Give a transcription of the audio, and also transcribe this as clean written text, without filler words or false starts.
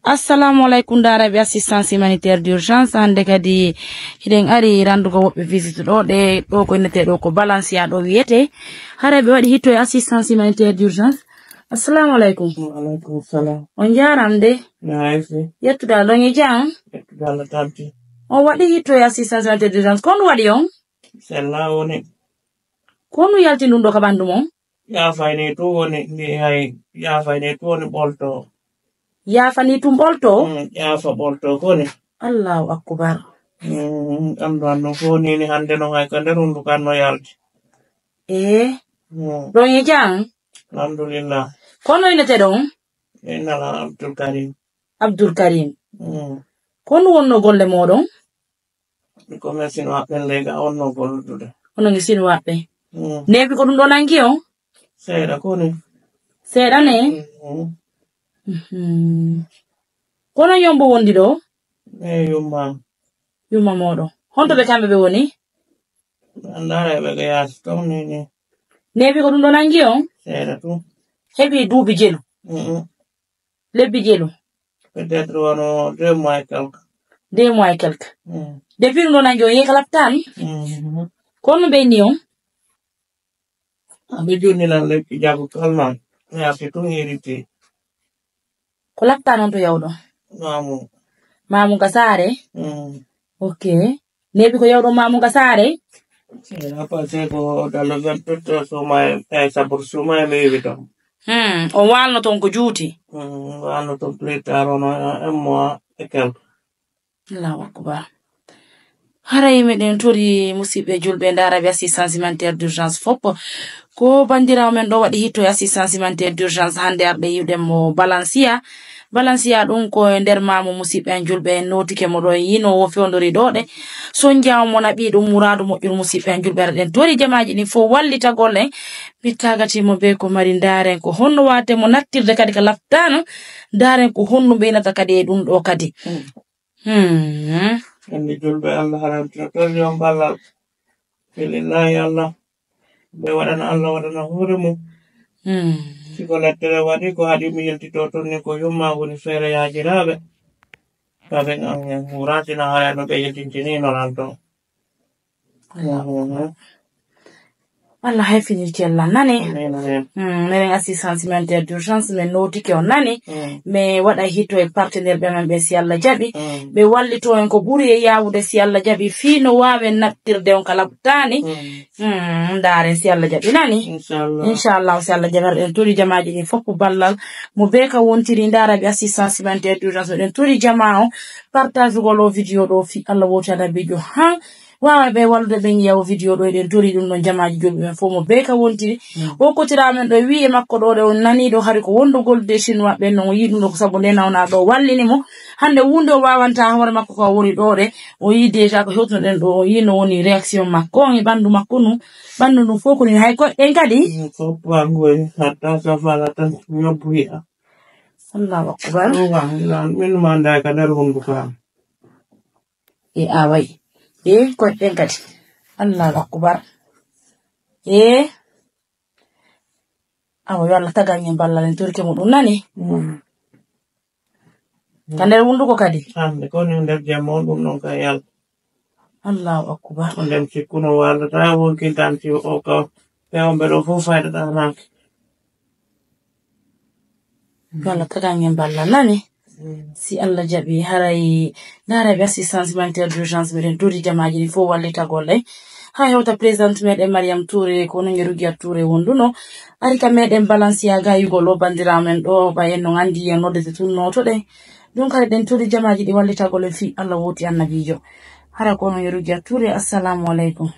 Assalamu alaikum darabe assistance humanitaire d'urgence hande kadi hiden ari randugo wobbe visite do ko nete do ko Balancia do wiete harabe wadi hitto e assistance humanitaire d'urgence. Assalamu alaikum. Wa alaikum salam. On jaramde Nice. yettuda do ngi jam Yettuda la tanti. on wadi hitto e assistance humanitaire d'urgence kon wadi on Sella woni konu yalti ndundo ka bandu mom ya fayne to woni ni hay ya fayne to woni bolto ya fani tum bolto ya fa bolto koni Allahu akbar amdo no koni ni hande no hay kande rundu kan no yalti do ngi jam alhamdulillah kono inete don inna Abdul Karim kono wonno golle modon ko mesin wa pen lega onno goldude ono ngi sinu wabbe nebi ko dum do nangi on seeda koni seeda ne kono yombo wondi do yumma modo honto be kambe be woni andare be ga yas ton ni nebi ko dum do nangi on seeda tu hebi duubi jelu lebbi jelu peut-être wono 2 mois et quelques depuis no nangi o yekalaptan kono be ni on abe joni lan le jabu kalman ya fitu hérité ko laptan on to yawdo mamu kasare okay nebi ko yawdo mamu kasare era passé ko dalo 28 so mai sa pour so mai me vito o walno ton ko juuti walno ton pletaro no mo e kel Allahu akbar haray meden tori musibe julbe ndara be assistance humanitaire d'urgence fop ko bandirawo men do wadi hitto assistance humanitaire d'urgence hande arde yude mo Balancia dum ko nder mamu musibe en julbe en notike mo do yino wo fondori dode so njaw mo nabi dum muradu mo jur musibe en julbe den tori jamaaji ni fo wallita golle bitagati mo be ko mari ndaren ko honno wate mo nattirde kadi ka laftano ndaren ko honno be nata kadi dum do kadi andi julbe Allah haram to yon balal billahi Allah be wadana Allah wadana horemo siko lettere wadi ko hadi mi yelti to ni ko yumma woni fere yaajirabe kabe ngam murati na haya no be yeltini no lanto Allah hefini kella nani meren assistance humanitaire d'urgence men notike on nani me wada hito e partenaire be man be si Allah jabi be wallito en ko buri e yawude si Allah jabi fino wawe nattirde on kala butani ndare si Allah jabi nani inshallah si Allah jabar en turi jamaaji ni foppu ballal mo be ka wontiri ndara be assistance humanitaire d'urgence en turi jamao partage golo video do fi Allah wotana bijo wawa be walde be nyaw video do den tori dum non jamaaji jolbe men fo mo be ka wontiri o ko tira men do wi e makko do de nani do hari ko wondo golde chinois be non yidum do ko sabo nena ona do wallini mo hande wundo wawanta hore makko ko woni do de o yi deja ko hotno den do yino woni réaction makko ngi bandu makko nu bandu no fo ko ni hay ko en kadi ko bango hatta sa fala tan nyobu ya Allahu akbar wa min manda ka dar hundu ka awai ko en kadi Allahu akbar awo yalla taganyen ballalen turke mudum nani kander wundu ko kadi hande ko ni nder jamon dum non ka yal Allahu akbar ndem ci kuno wala ta won kintan ci o ko te on be do fu fayda da rank yalla taganyen ballal nani si Allah jabi haray nara be assistance humanitaire d'urgence meden tori jamaaji ni fo wallita golle ha hewta president meden Mariam Touré ko non Rugia Touré wonduno arika meden Balancia gayugo lo bandiramen do bayen no andi en nodde tunno to de don kala den tori jamaaji di wallita golle fi Allah woti annabijo hara ko non Rugia Touré assalamu alaikum